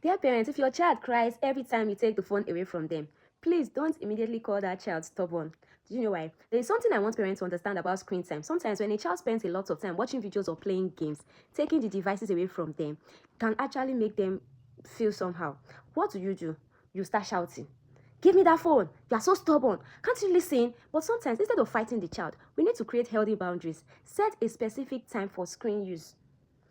Dear parents, if your child cries every time you take the phone away from them, please don't immediately call that child stubborn. Do you know why? There is something I want parents to understand about screen time. Sometimes when a child spends a lot of time watching videos or playing games, taking the devices away from them can actually make them feel somehow. What do? You start shouting. Give me that phone. You are so stubborn. Can't you listen? But sometimes, instead of fighting the child, we need to create healthy boundaries. Set a specific time for screen use.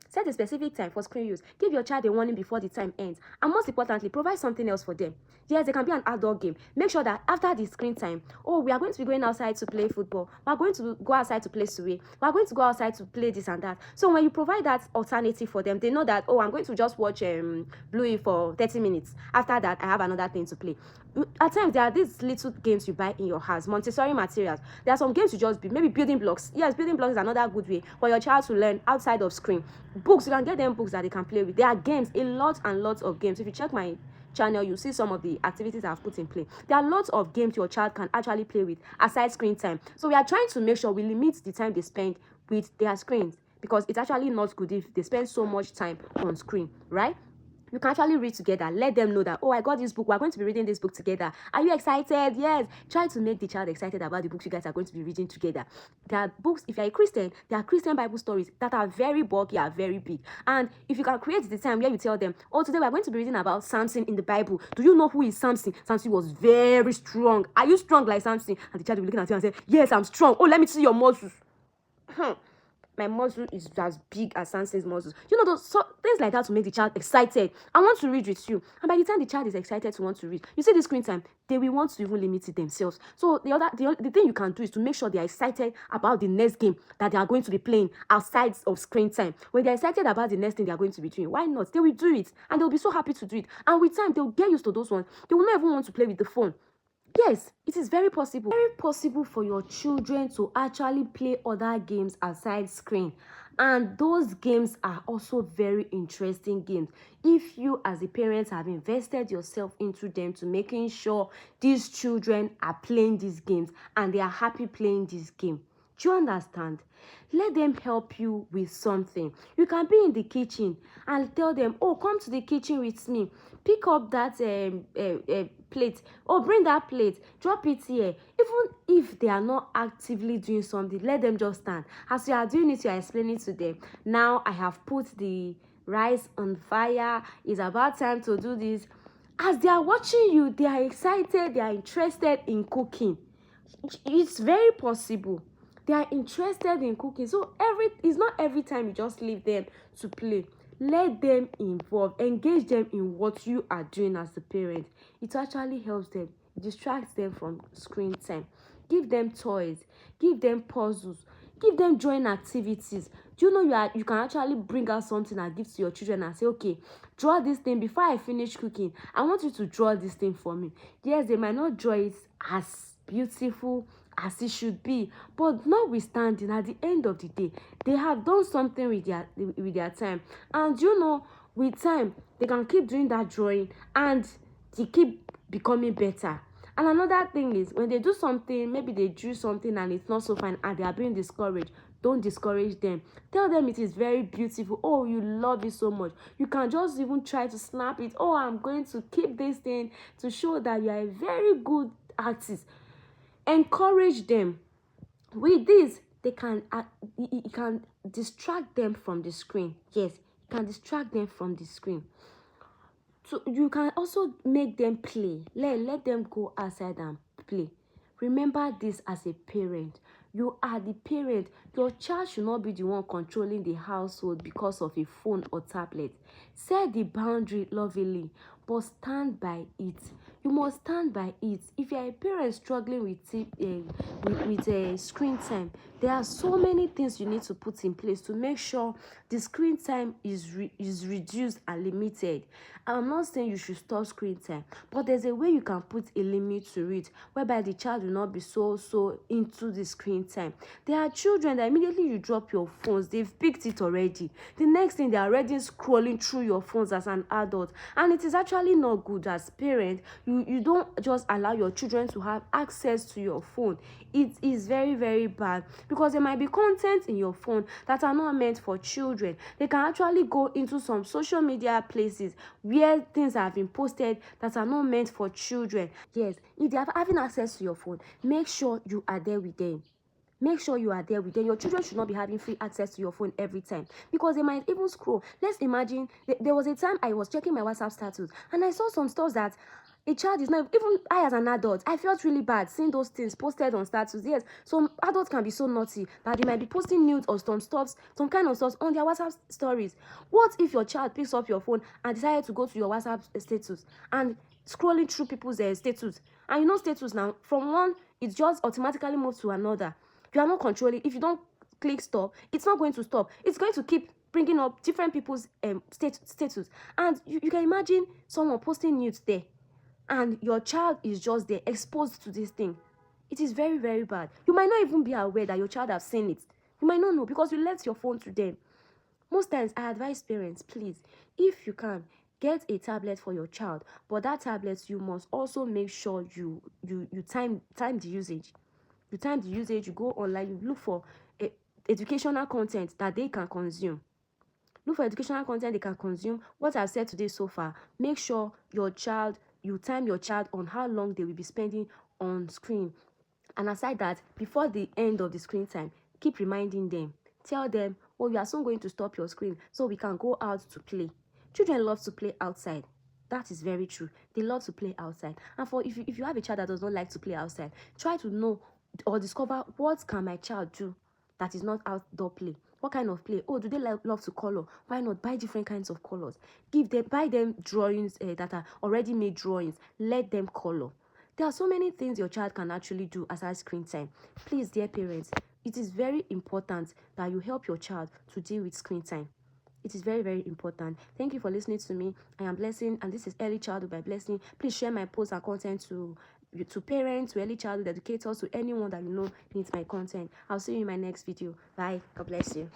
Set a specific time for screen use. Give your child a warning before the time ends. And most importantly, provide something else for them. Yes, there can be an outdoor game. Make sure that after the screen time, we are going to be going outside to play football. We are going to go outside to play suwe. We are going to go outside to play this and that. So when you provide that alternative for them, they know that, I'm going to just watch Bluey for 30 minutes. After that, I have another thing to play. At times, there are these little games you buy in your house, Montessori materials. There are some games you just maybe building blocks. Yes, building blocks is another good way for your child to learn outside of screen. Books, you can get them books that they can play with. There are games, a lot and lots of games. If you check my channel, you see some of the activities I've put in play. There are lots of games your child can actually play with aside screen time. So we are trying to make sure we limit the time they spend with their screens, because it's actually not good if they spend so much time on screen, right? You can actually read together. Let them know that, I got this book. We're going to be reading this book together. Are you excited? Yes. Try to make the child excited about the books you guys are going to be reading together. There are books, if you're a Christian, there are Christian Bible stories that are very bulky, are very big. And if you can create the time where you tell them, today we're going to be reading about Samson in the Bible. Do you know who is Samson? Samson was very strong. Are you strong like Samson? And the child will be looking at you and say, yes, I'm strong. Let me see your muscles. My muscle is as big as Samson's muscles. Those things like that to make the child excited. I want to read with you. And by the time the child is excited to want to read, you see the screen time, they will want to even limit it themselves. So the thing you can do is to make sure they are excited about the next game that they are going to be playing outside of screen time. When they're excited about the next thing they are going to be doing, why not? They will do it and they'll be so happy to do it. And with time, they'll get used to those ones. They will not even want to play with the phone. Yes, it is very possible. Very possible for your children to actually play other games aside screen. And those games are also very interesting games. If you as a parent have invested yourself into them to making sure these children are playing these games and they are happy playing this game. Do you understand? Let them help you with something. You can be in the kitchen and tell them, come to the kitchen with me. Pick up that plate. Bring that plate. Drop it here. Even if they are not actively doing something, let them just stand. As you are doing it, you are explaining to them, now I have put the rice on fire. It's about time to do this. As they are watching you, they are excited. They are interested in cooking. It's very possible. They are interested in cooking. So it's not every time you just leave them to play. Let them involve, engage them in what you are doing as a parent. It actually helps them, distracts them from screen time. Give them toys, give them puzzles, give them joint activities. Do you know you can actually bring out something and give to your children and say, okay, draw this thing before I finish cooking. I want you to draw this thing for me. Yes, they might not draw it as beautiful as it should be, but notwithstanding, at the end of the day, they have done something with their time. And with time, they can keep doing that drawing and they keep becoming better. And another thing is, when they do something, maybe they drew something and it's not so fine and they are being discouraged, don't discourage them. Tell them it is very beautiful. You love it so much. You can just even try to snap it. I'm going to keep this thing to show that you are a very good artist. Encourage them. With this, they can it can distract them from the screen. Yes, it can distract them from the screen. So you can also make them play. Let them go outside and play. Remember this as a parent. You are the parent. Your child should not be the one controlling the household because of a phone or tablet. Set the boundary lovingly, but stand by it. You must stand by it. If you are a parent struggling with screen time, there are so many things you need to put in place to make sure the screen time is reduced and limited. I'm not saying you should stop screen time, but there's a way you can put a limit to it, whereby the child will not be so into the screen time. There are children that immediately you drop your phones, they've picked it already. The next thing, they are already scrolling through your phones as an adult, and it is actually actually not good as parents. You don't just allow your children to have access to your phone. It is very, very bad, because there might be content in your phone that are not meant for children. They can actually go into some social media places where things have been posted that are not meant for children. Yes, if they are having access to your phone, make sure you are there with them. Make sure you are there with them. Your children should not be having free access to your phone every time, because they might even scroll. Let's imagine there was a time I was checking my WhatsApp status and I saw some stuff that a child is not even. I, as an adult, I felt really bad seeing those things posted on status. Yes, some adults can be so naughty that they might be posting nudes or some stuff, some kind of stuff on their WhatsApp stories. What if your child picks up your phone and decided to go to your WhatsApp status and scrolling through people's status? And you know, status now, from one, it just automatically moves to another. You are not controlling. If you don't click stop, it's not going to stop. It's going to keep bringing up different people's status. And you can imagine someone posting nudes there, and your child is just there exposed to this thing. It is very, very bad. You might not even be aware that your child has seen it. You might not know because you left your phone to them. Most times I advise parents, please, if you can, get a tablet for your child, but that tablet, you must also make sure you time the usage. You time the usage. You go online, you look for educational content that they can consume. Look for educational content they can consume. What I've said today so far, make sure you time your child on how long they will be spending on screen. And aside that, before the end of the screen time, keep reminding them. Tell them, oh, you are soon going to stop your screen so we can go out to play. Children love to play outside. That is very true. They love to play outside. And for if you have a child that does not like to play outside, try to know or discover, what can my child do that is not outdoor play. What kind of play? Oh, do they love to color? Why not buy different kinds of colors? Buy them drawings that are already made drawings. Let them color. There are so many things your child can actually do aside screen time. Please, dear parents, it is very important that you help your child to deal with screen time. It is very, very important. Thank you for listening to me. I am Blessing, and this is Early Childhood by Blessing. Please share my posts and content to parents, to early childhood educators, to anyone that you know needs my content. I'll see you in my next video. Bye. God bless you.